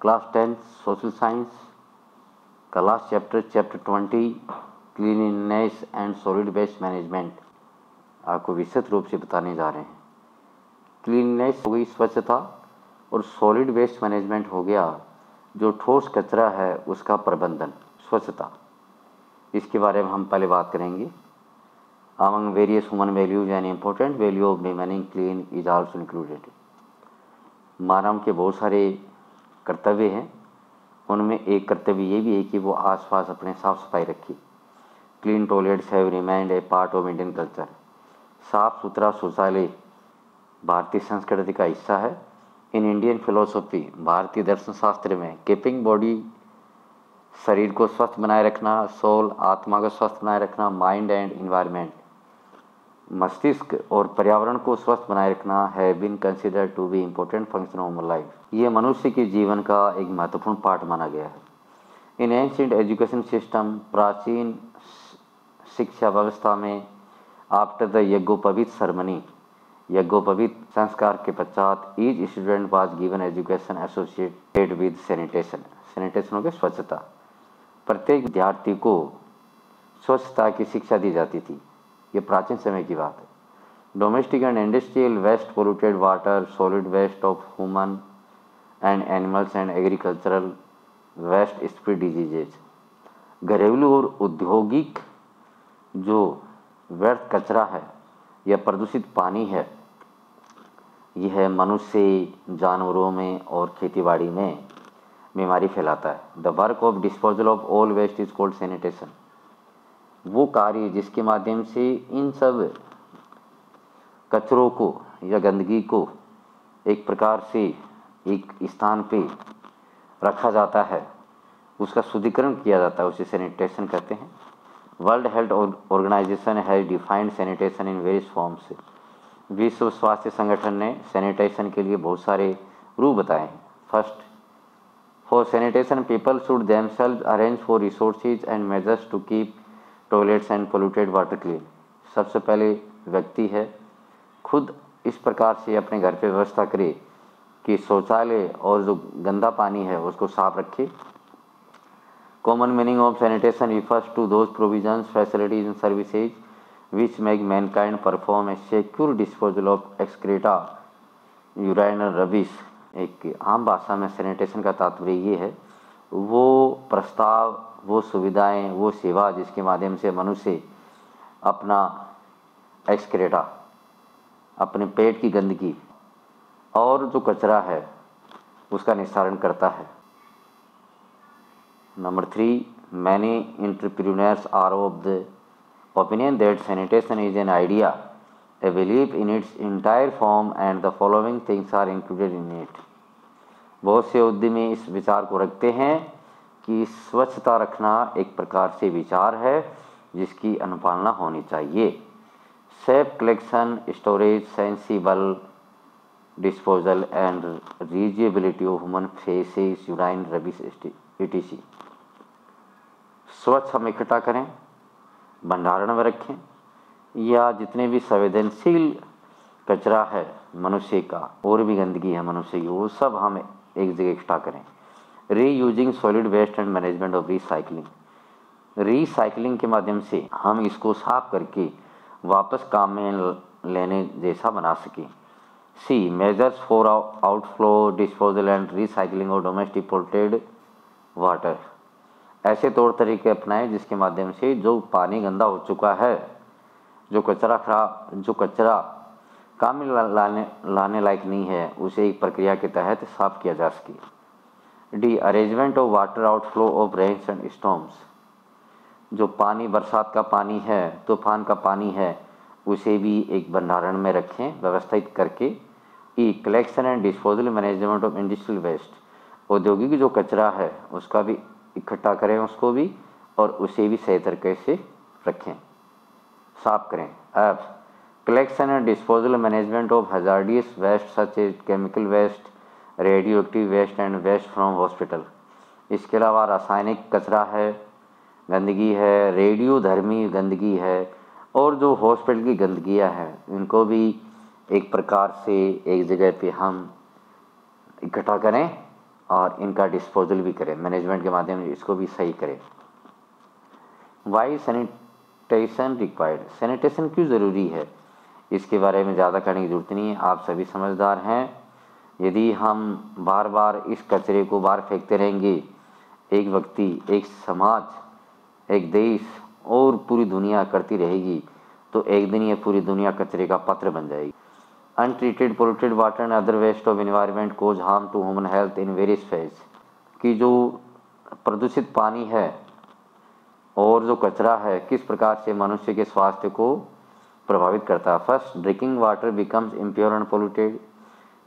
Class 10 social science का last chapter 20 cleanliness and solid waste management आपको विस्तृत रूप से बताने जा रहे हैं। क्लीनलीनेस हो गई स्वच्छता और सॉलिड वेस्ट मैनेजमेंट हो गया जो ठोस कचरा है उसका प्रबंधन, स्वच्छता। इसके बारे में हम पहले बात करेंगे। Among various human values an important value of remaining clean is also included। मानव के बहुत सारे कर्तव्य हैं, उनमें एक कर्तव्य ये भी है कि वो आसपास अपने साफ सफाई रखे। Clean toilets have remained A part of Indian culture. साफ सुथरा शौचालय भारतीय संस्कृति का हिस्सा है। इन इंडियन फिलोसॉफी, भारतीय दर्शन शास्त्र में कीपिंग बॉडी, शरीर को स्वस्थ बनाए रखना, सोल आत्मा को स्वस्थ बनाए रखना, माइंड एंड इन्वायरमेंट मस्तिष्क और पर्यावरण को स्वस्थ बनाए रखना है been considered to be important function of life. ये मनुष्य के जीवन का एक महत्वपूर्ण पार्ट माना गया है। इन एंशिएंट एजुकेशन सिस्टम, प्राचीन शिक्षा व्यवस्था में आफ्टर द यज्ञोपवीत सेरेमनी, यज्ञोपवीत संस्कार के पश्चात each student was given education associated with sanitation. Sanitation हो गया स्वच्छता। प्रत्येक विद्यार्थी को स्वच्छता की शिक्षा दी जाती थी। ये प्राचीन समय की बात है। Domestic and industrial waste, polluted water, solid waste of human and animals and agricultural waste, spread diseases. घरेलू और औद्योगिक जो व्यर्थ कचरा है या प्रदूषित पानी है, यह मनुष्य, जानवरों में और खेतीबाड़ी में बीमारी फैलाता है। The work of disposal of all waste is called sanitation. वो कार्य जिसके माध्यम से इन सब कचरों को या गंदगी को एक प्रकार से एक स्थान पे रखा जाता है, उसका शुद्धिकरण किया जाता है, उसे सैनिटेशन कहते हैं। World health organisation has defined sanitation in various forms. विश्व स्वास्थ्य संगठन ने सैनिटेशन के लिए बहुत सारे रूप बताए हैं। First, for sanitation people should themselves arrange for resources and measures to keep toilets and polluted water clean. सबसे पहले व्यक्ति है खुद इस प्रकार से अपने घर पे व्यवस्था करे कि शौचालय और जो गंदा पानी है उसको साफ रखे। Common meaning of sanitation refers to those provisions, facilities and services which make mankind perform a secure disposal of excreta, urine और रबिश। एक आम भाषा में सैनिटेशन का तात्पर्य ये है, वो प्रस्ताव, वो सुविधाएं, वो सेवा जिसके माध्यम से मनुष्य अपना एक्सक्रेटा, अपने पेट की गंदगी और जो कचरा है उसका निस्तारण करता है। Number 3, many entrepreneurs are of the opinion that sanitation is an idea, a believe in its entire form and the following things are included in it. बहुत से उद्यमी इस विचार को रखते हैं कि स्वच्छता रखना एक प्रकार से विचार है जिसकी अनुपालना होनी चाहिए। Safe collection, storage, sensible disposal and reusability of human faces, urine, rubbish etc। स्वच्छ हम इकट्ठा करें, भंडारण में रखें, या जितने भी संवेदनशील कचरा है मनुष्य का और भी गंदगी है मनुष्य की, वो सब हम एक जगह इकट्ठा करें। Reusing solid waste and management of recycling. Recycling के माध्यम से हम इसको साफ करके वापस काम में लेने जैसा बना सकें। C, measures for outflow, disposal and recycling of domestic polluted water. ऐसे तौर तरीके अपनाएं जिसके माध्यम से जो पानी गंदा हो चुका है, जो कचरा काम में लाने लायक नहीं है, उसे एक प्रक्रिया के तहत साफ किया जा सके। D, arrangement of water outflow of rains and storms. जो पानी, बरसात का पानी है, तूफान का पानी है, उसे भी एक भंडारण में रखें व्यवस्थित करके। E, collection and disposal management of industrial waste. औद्योगिक जो कचरा है उसका भी इकट्ठा करें उसको भी, और उसे भी सही तरीके से रखें, साफ करें। F, collection and disposal management of hazardous waste such as chemical waste, radioactive waste and waste from hospital. इसके अलावा रासायनिक कचरा है, गंदगी है, रेडियो धर्मी गंदगी है, और जो हॉस्पिटल की गंदगियाँ हैं इनको भी एक प्रकार से एक जगह पे हम इकट्ठा करें और इनका डिस्पोजल भी करें, मैनेजमेंट के माध्यम से इसको भी सही करें। वाई सैनिटेशन रिक्वायर्ड, सैनिटेशन क्यों ज़रूरी है, इसके बारे में ज़्यादा करने की ज़रूरत नहीं है, आप सभी समझदार हैं। यदि हम बार बार इस कचरे को बाहर फेंकते रहेंगे, एक व्यक्ति, एक समाज, एक देश और पूरी दुनिया करती रहेगी, तो एक दिन ये पूरी दुनिया कचरे का पात्र बन जाएगी। Untreated polluted water and other waste of environment cause harm to human health in various phase, कि जो प्रदूषित पानी है और जो कचरा है किस प्रकार से मनुष्य के स्वास्थ्य को प्रभावित करता है। First, drinking water becomes impure and polluted,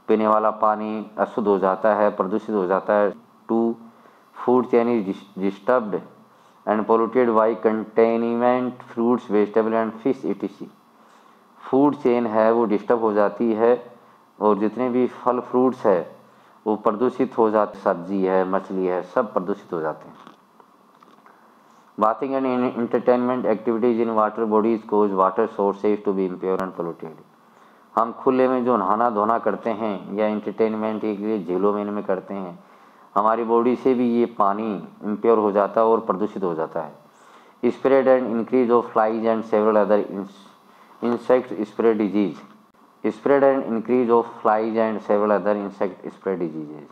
पीने वाला पानी अशुद्ध हो जाता है, प्रदूषित हो जाता है। Two, food chain is disturbed and polluted by contaminant fruits vegetable and fish etc, food chain है वो डिस्टर्ब हो जाती है और जितने भी फल फ्रूट्स है वो प्रदूषित हो जाते, सब्जी है, मछली है, सब प्रदूषित हो जाते हैं। Bathing and entertainment activities in water bodies cause water sources to be impure and polluted, हम खुले में जो नहाना धोना करते हैं या एंटरटेनमेंट के लिए झीलों में इनमें करते हैं, हमारी बॉडी से भी ये पानी इम्प्योर हो जाता है और प्रदूषित हो जाता है। Spread and increase of flies and several other insect spread disease, spread and increase of flies and several other insect spread diseases,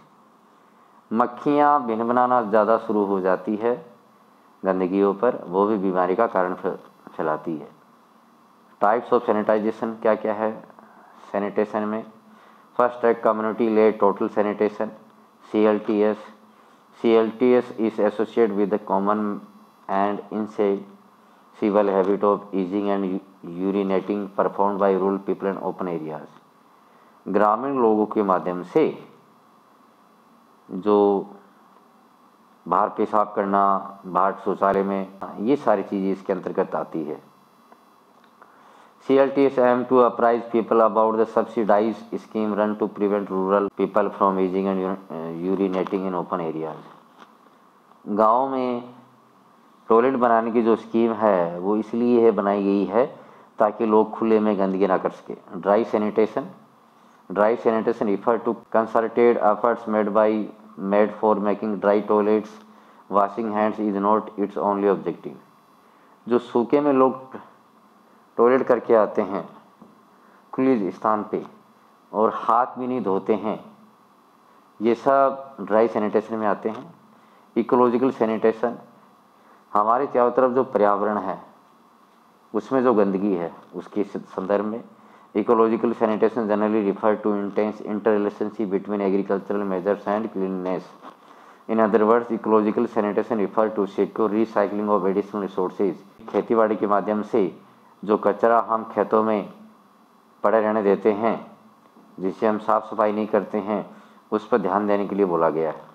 मक्खियाँ भिन बनाना ज़्यादा शुरू हो जाती है गंदगियों पर, वो भी बीमारी का कारण फैलाती है। टाइप्स ऑफ सैनिटाइजेशन क्या क्या है सैनिटेशन में। फर्स्ट है community lead total sanitation CLTS, CLTS is associated with the common and insatiable habit of eating and urinating performed by rural people in open areas, ग्रामीण लोगों के माध्यम से जो बाहर पेशाब करना, बाहर शौचालय में, ये सारी चीज़ें इसके अंतर्गत आती है। CLTS aim to apprise people about the subsidized scheme run to prevent rural people from eating and urinating in open areas, गाँव में टॉयलेट बनाने की जो स्कीम है वो इसलिए है बनाई गई है ताकि लोग खुले में गंदगी ना कर सके। Dry sanitation, dry sanitation refer to concerted efforts made for making dry toilets, washing hands is not its only objective, जो सूखे में लोग टॉयलेट करके आते हैं खुले स्थान पे और हाथ भी नहीं धोते हैं, ये सब ड्राई सैनिटेशन में आते हैं। इकोलॉजिकल सैनिटेशन, हमारे चारों तरफ जो पर्यावरण है उसमें जो गंदगी है उसके संदर्भ में ecological sanitation generally refer to intense interrelationship between agricultural measures and cleanness. In other words, ecological sanitation refer to secure recycling of additional resources, खेतीबाड़ी के माध्यम से जो कचरा हम खेतों में पड़े रहने देते हैं, जिसे हम साफ सफाई नहीं करते हैं, उस पर ध्यान देने के लिए बोला गया है।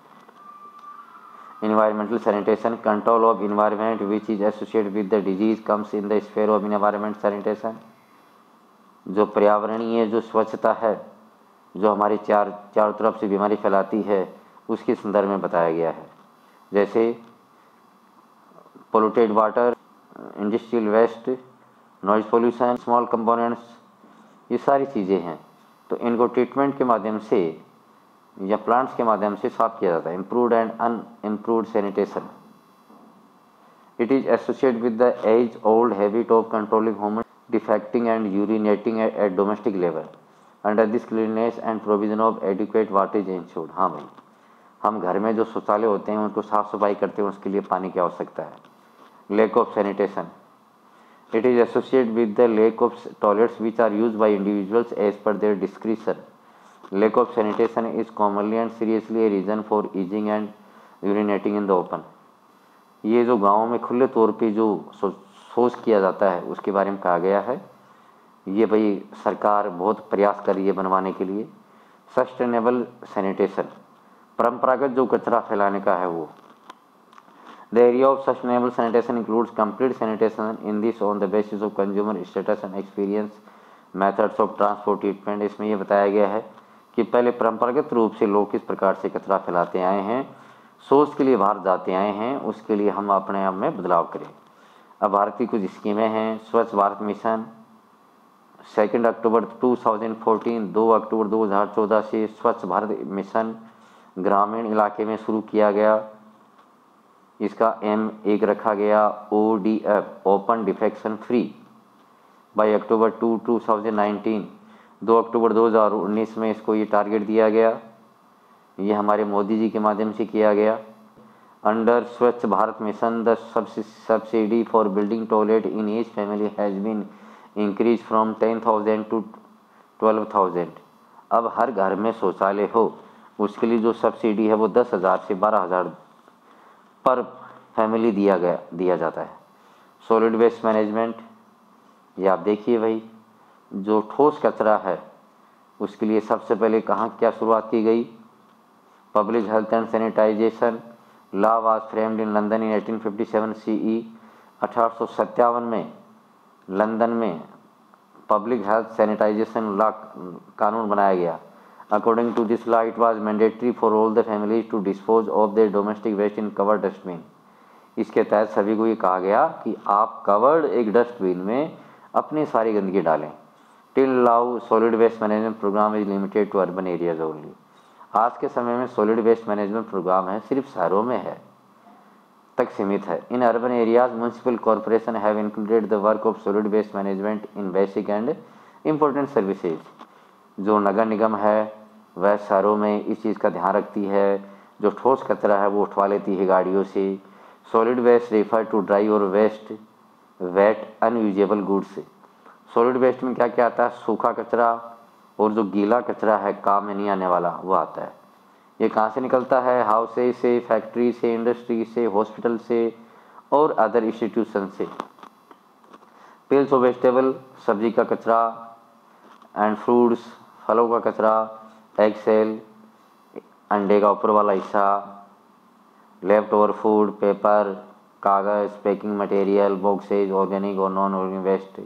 Environmental sanitation, control of environment which is associated with the disease comes in the sphere of environment sanitation, जो पर्यावरणीय जो स्वच्छता है जो हमारी चारों तरफ से बीमारी फैलाती है उसके संदर्भ में बताया गया है। जैसे polluted water, industrial waste, noise pollution, small components, ये सारी चीज़ें हैं, तो इनको ट्रीटमेंट के माध्यम से या प्लांट्स के माध्यम से साफ किया जाता है। Improved and unimproved sanitation, it is associated with the age old habit of controlling human defecating and urinating at domestic level under this cleanness and provision of adequate water is ensured. हाँ भाई, हम घर में जो शौचालय होते हैं उनको साफ सफाई करते हैं, उसके लिए पानी की आवश्यकता है। Lack of sanitation, it is associated with the lack of toilets which are used by individuals as per their discretion. Lack of sanitation is commonly and seriously a reason for eating and urinating in the open. ये जो गाँव में खुले तौर पे जो शौच किया जाता है उसके बारे में कहा गया है। ये भाई सरकार बहुत प्रयास कर रही है बनवाने के लिए। सस्टेनेबल सैनिटेशन, परंपरागत जो कचरा फैलाने का है वो। The area of sustainable sanitation includes complete sanitation in this on the basis of consumer status and experience, methods of transport treatment। इसमें ये बताया गया है कि पहले परंपरागत रूप से लोग किस प्रकार से कचरा फैलाते आए हैं, सोच के लिए बाहर जाते आए हैं, उसके लिए हम अपने आप में बदलाव करें। अब भारत की कुछ स्कीमें हैं। स्वच्छ भारत मिशन 2 अक्टूबर 2014, 2 अक्टूबर 2014 से स्वच्छ भारत मिशन ग्रामीण इलाके में शुरू किया गया। इसका एम एक रखा गया ODF, open defecation free, by October 2019, 2 अक्टूबर 2019 में इसको ये टारगेट दिया गया। ये हमारे मोदी जी के माध्यम से किया गया। Under Swachh Bharat mission the subsidy for building toilet in each family has been increase from 10,000 to 12,000। अब हर घर में शौचालय हो, उसके लिए जो सब्सिडी है वो 10,000 से 12,000 पर फैमिली दिया जाता है। सॉलिड वेस्ट मैनेजमेंट, ये आप देखिए भाई, जो ठोस कचरा है उसके लिए सबसे पहले कहाँ क्या शुरुआत की गई? Public health and sanitisation law was framed in London in 1857 CE। 1857 में लंदन में पब्लिक हेल्थ सैनिटाइजेशन लॉ कानून बनाया गया। According to this law it was mandatory for all the families to dispose of their domestic waste in covered dustbin. इसके तहत सभी को ये कहा गया कि आप कवर्ड एक डस्टबिन में अपनी सारी गंदगी डालें। Till now solid waste management programme is limited to urban areas only. आज के समय में सॉलिड वेस्ट मैनेजमेंट प्रोग्राम है सिर्फ शहरों में है तक सीमित है। In urban areas municipal corporation have included the work of solid waste management in basic and important services. जो नगर निगम है वह शहरों में इस चीज़ का ध्यान रखती है। जो ठोस कचरा है वो उठवा लेती है गाड़ियों से। Solid waste refer to dry और wet unusable goods. Solid waste में क्या क्या आता है? सूखा कचरा और जो गीला कचरा है काम में नहीं आने वाला वो आता है। ये कहाँ से निकलता है? हाउसेज से, फैक्ट्री से, इंडस्ट्री से, हॉस्पिटल से और अदर इंस्टीट्यूशन से। पेल्स ऑफ वेजिटेबल, सब्जी का कचरा, एंड फ्रूट्स, फलों का कचरा, एग सेल, अंडे का ऊपर वाला हिस्सा, लेफ्ट ओवर फूड, पेपर, कागज़, पैकिंग मटेरियल, बॉक्सेज, ऑर्गेनिक और non organic waste,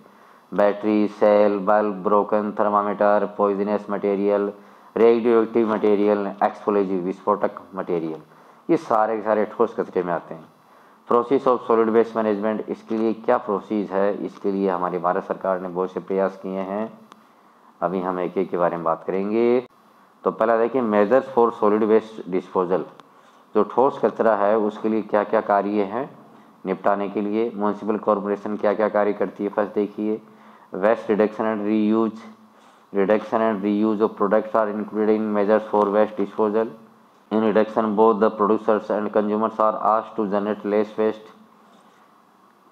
battery, cell, bulb, broken thermometer, poisonous material, radioactive material, explosive विस्फोटक मटेरियल, ये सारे के सारे ठोस कचरे में आते हैं। Process of solid waste management, इसके लिए क्या प्रोसेस है? इसके लिए हमारी भारत सरकार ने बहुत से प्रयास किए हैं। अभी हम एक एक के बारे में बात करेंगे। तो पहला देखिए measures for solid waste disposal. जो ठोस कचरा है उसके लिए क्या क्या कार्य हैं निपटाने के लिए? म्युनिसिपल कॉरपोरेशन क्या क्या कार्य करती है? फर्स्ट देखिए waste reduction and reuse. Reduction and reuse of products are included in measures for waste disposal. In reduction both the producers and consumers are asked to generate less waste.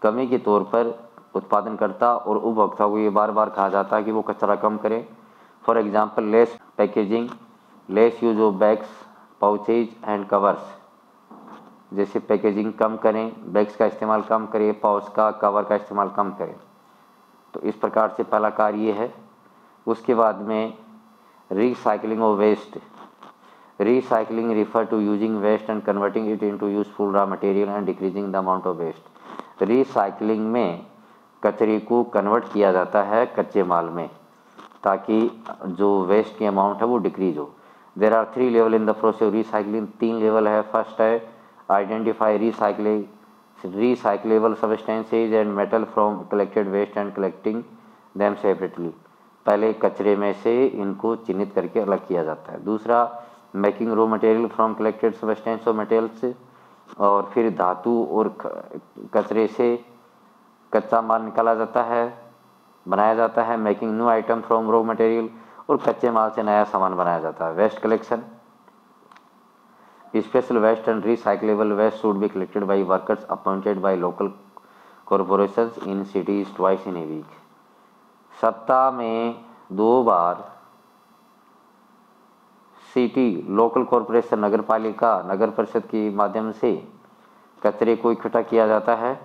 कमी के तौर पर उत्पादनकर्ता और उपभोक्ता को ये बार बार कहा जाता है कि वो कचरा कम करें। For example less packaging, less use of bags, pouches and covers. जैसे पैकेजिंग कम करें, बैग्स का इस्तेमाल कम करें, पाउच का, कवर का इस्तेमाल कम करें। तो इस प्रकार से पहला कार्य ये है। उसके बाद में recycling of waste. Recycling refer to using waste and converting it into useful raw material and decreasing the amount of waste. Recycling में कचरे को कन्वर्ट किया जाता है कच्चे माल में ताकि जो वेस्ट की अमाउंट है वो डिक्रीज हो। There are 3 level in the process of recycling. 3 level है। फर्स्ट है identify recyclable substances and metal from collected waste and collecting them separately। पहले कचरे में से इनको चिन्हित करके अलग किया जाता है। दूसरा making raw material from collected substance of materials, और फिर धातु और कचरे से कच्चा माल निकाला जाता है, बनाया जाता है। Making new item from raw material, और कच्चे माल से नया सामान बनाया जाता है। Waste collection, special waste and recyclable waste should be collected by workers appointed by local corporations in cities twice in a week. सप्ताह में 2 बार सिटी लोकल कॉरपोरेशन, नगर पालिका, नगर परिषद के माध्यम से कचरे को इकट्ठा किया जाता है।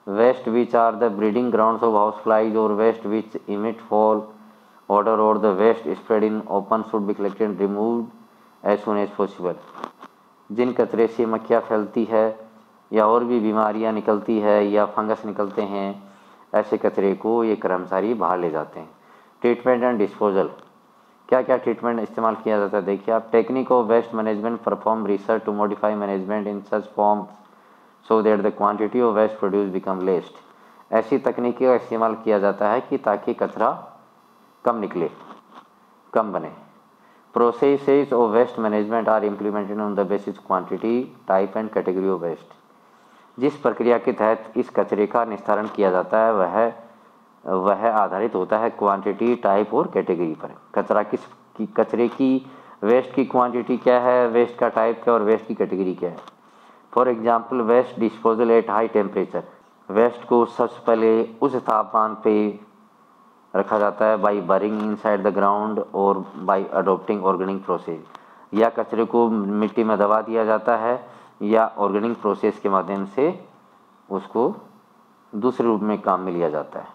Waste which are the breeding grounds of house flies और waste which emit foul odour और the waste spread in open should be collected and removed as soon as possible. जिन कचरे से मक्खियाँ फैलती है या और भी बीमारियाँ निकलती है या फंगस निकलते हैं, ऐसे कचरे को ये कर्मचारी बाहर ले जाते हैं। ट्रीटमेंट एंड डिस्पोजल, क्या क्या ट्रीटमेंट इस्तेमाल किया जाता है देखिए आप। Technique of waste management perform research to modify management in such form so that the quantity of waste produce become less. ऐसी तकनीकी का इस्तेमाल किया जाता है कि ताकि कचरा कम निकले, कम बने। Processes of waste management are implemented on the basis quantity, type and category of waste. जिस प्रक्रिया के तहत इस कचरे का निस्तारण किया जाता है वह आधारित होता है क्वांटिटी, टाइप और कैटेगरी पर। कचरे की वेस्ट की क्वांटिटी क्या है, वेस्ट का टाइप क्या और वेस्ट की कैटेगरी क्या है। For example waste disposal at high temperature, waste को सबसे पहले उस तापमान पे रखा जाता है by burying inside the ground और बाई अडोप्टिंग ऑर्गेनिक प्रोसेस, या कचरे को मिट्टी में दबा दिया जाता है या ऑर्गेनिक प्रोसेस के माध्यम से उसको दूसरे रूप में काम में लिया जाता है।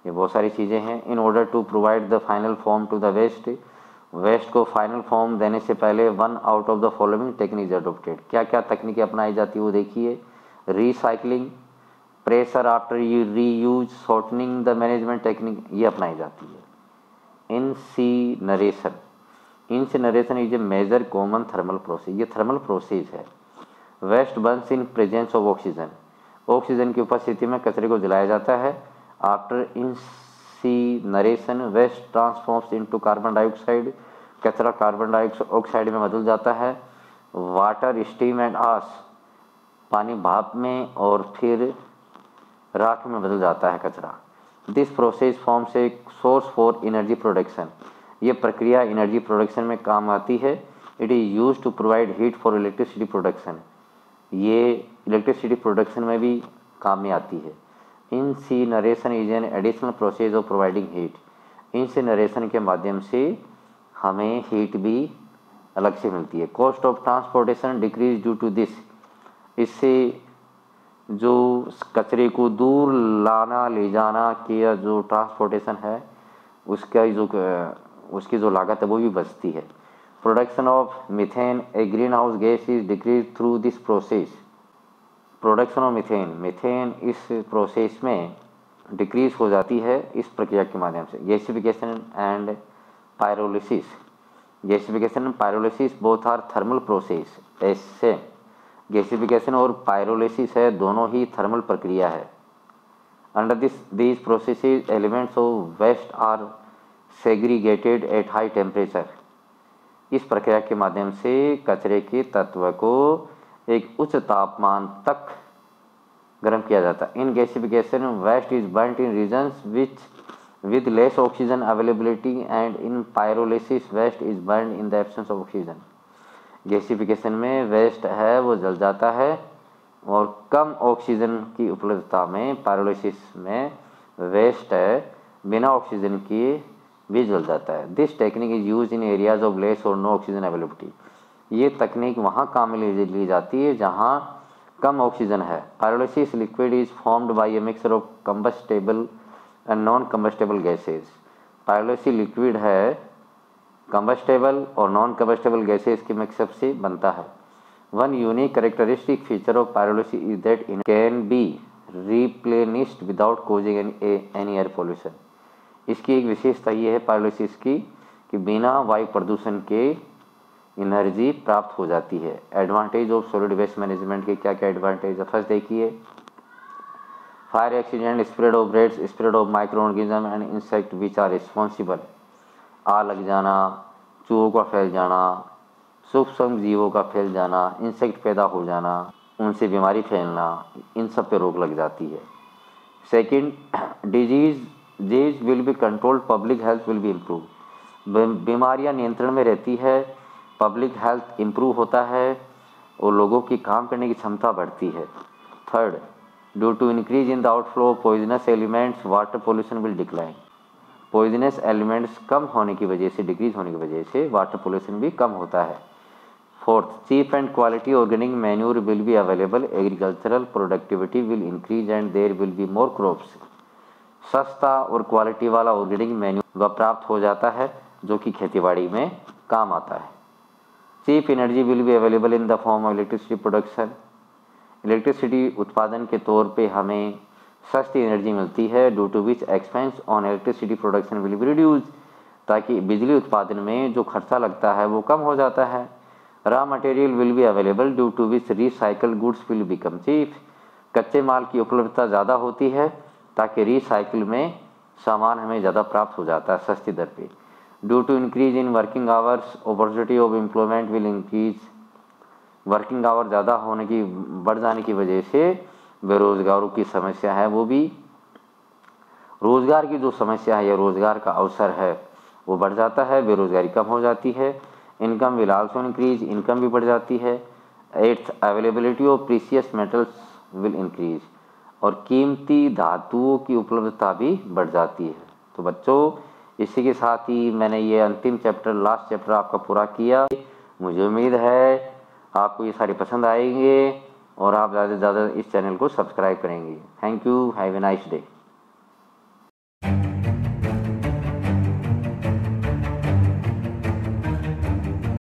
ये बहुत सारी चीज़ें हैं। In order to provide the final form to the waste, waste को फाइनल फॉर्म देने से पहले one out of the following technique adopted. क्या क्या तकनीकें अपनाई जाती है वो देखिए। Recycling, pressure after reuse, shortening the management technique ये अपनाई जाती है। Incineration, incineration is a major common thermal process, ये थर्मल प्रोसेस है। Waste burns in presence of oxygen, oxygen की उपस्थिति में कचरे को जलाया जाता है। After incineration waste transforms into carbon dioxide, कचरा कार्बन डाइऑक्साइड में बदल जाता है। वाटर, स्टीम एंड आस, पानी, भाप में और फिर राख में बदल जाता है कचरा। This process forms a source for energy production, ये प्रक्रिया एनर्जी प्रोडक्शन में काम आती है। It is use to provide heat for electricity production, ये इलेक्ट्रिसिटी प्रोडक्शन में भी काम में आती है। Incineration is an additional process of providing heat, incineration के माध्यम से हमें हीट भी अलग से मिलती है। Cost of transportation decrease due to this, इससे जो कचरे को दूर लाना ले जाना किया जो ट्रांसपोर्टेशन है उसकी जो लागत है वो भी बचती है। Production of methane, a green house gas is decrease through this process. Production of methane, methane इस प्रोसेस में डिक्रीज हो जाती है इस प्रक्रिया के माध्यम से। Gasification and pyrolysis, gasification and pyrolysis both are thermal process. ऐसे गैसिफिकेशन और पायरोलिसिस है, दोनों ही थर्मल प्रक्रिया है। Under these processes elements of waste are segregated at high temperature, इस प्रक्रिया के माध्यम से कचरे के तत्व को एक उच्च तापमान तक गर्म किया जाता है। In gasification waste is burnt in regions which with less oxygen availability and in pyrolysis waste is burned in the absence of oxygen. Gasification में वेस्ट है वो जल जाता है और कम ऑक्सीजन की उपलब्धता में पायरोलिसिस में वेस्ट है बिना ऑक्सीजन के भी जल जाता है। This technique is use in areas of less और नो ऑक्सीजन अवेलेबिलिटी, ये तकनीक वहाँ काम में ली जाती है जहाँ कम ऑक्सीजन है। Pyrolysis liquid is formed by a mixture of combustible and non combustible gases, pyrolysis liquid है कंबस्टेबल और नॉन कंबस्टेबल गैसेज के मिक्सअप से बनता है। One unique characteristic feature of pyrolysis is that it can be replenished without causing any air pollution, इसकी एक विशेषता ये है पायरोलिसिस की कि बिना वायु प्रदूषण के एनर्जी प्राप्त हो जाती है। Advantage of solid waste management के क्या क्या एडवांटेज है, फर्स्ट देखिए। Fire accident, spread of rats, spread of micro organism and insect which are responsible, आग लग जाना, चूहों का फैल जाना, सूक्ष्म जीवों का फैल जाना, इंसेक्ट पैदा हो जाना, उनसे बीमारी फैलना, इन सब पे रोक लग जाती है। Second, disease will be controlled, public health will be improve, बीमारियां नियंत्रण में रहती है, पब्लिक हेल्थ इम्प्रूव होता है और लोगों की काम करने की क्षमता बढ़ती है। Third, due to increase in the outflow of poisonous elements water pollution will decline, poisonous elements कम होने की वजह से, डिक्रीज होने की वजह से वाटर पोल्यूशन भी कम होता है। Fourth, cheap and quality organic manure will be available, agricultural productivity will increase and there will be more crops, सस्ता और क्वालिटी वाला ऑर्गेनिक मैन्यूर प्राप्त हो जाता है जो कि खेतीबाड़ी में काम आता है। Cheap energy will be available in the form of electricity production, electricity उत्पादन के तौर पे हमें सस्ती एनर्जी मिलती है। Due to which expense on electricity production will be reduce, ताकि बिजली उत्पादन में जो खर्चा लगता है वो कम हो जाता है। Raw material will be available due to which recycle goods will become cheap, कच्चे माल की उपलब्धता ज़्यादा होती है ताकि रिसाइकिल में सामान हमें ज़्यादा प्राप्त हो जाता है सस्ती दर पे। Due to increase in working hours opportunity of employment will increase. Working hour ज़्यादा होने की, बढ़ जाने की वजह से बेरोजगारों की समस्या है वो भी, रोज़गार की जो समस्या है या रोज़गार का अवसर है वो बढ़ जाता है, बेरोजगारी कम हो जाती है। Income will also increase, income भी बढ़ जाती है। Eighth, availability of precious metals will increase, और कीमती धातुओं की उपलब्धता भी बढ़ जाती है। तो बच्चों, इसी के साथ ही मैंने ये अंतिम चैप्टर, लास्ट चैप्टर आपका पूरा किया। मुझे उम्मीद है आपको ये सारे पसंद आएंगे और आप ज़्यादा से ज़्यादा इस चैनल को सब्सक्राइब करेंगे। Thank you, have a nice day.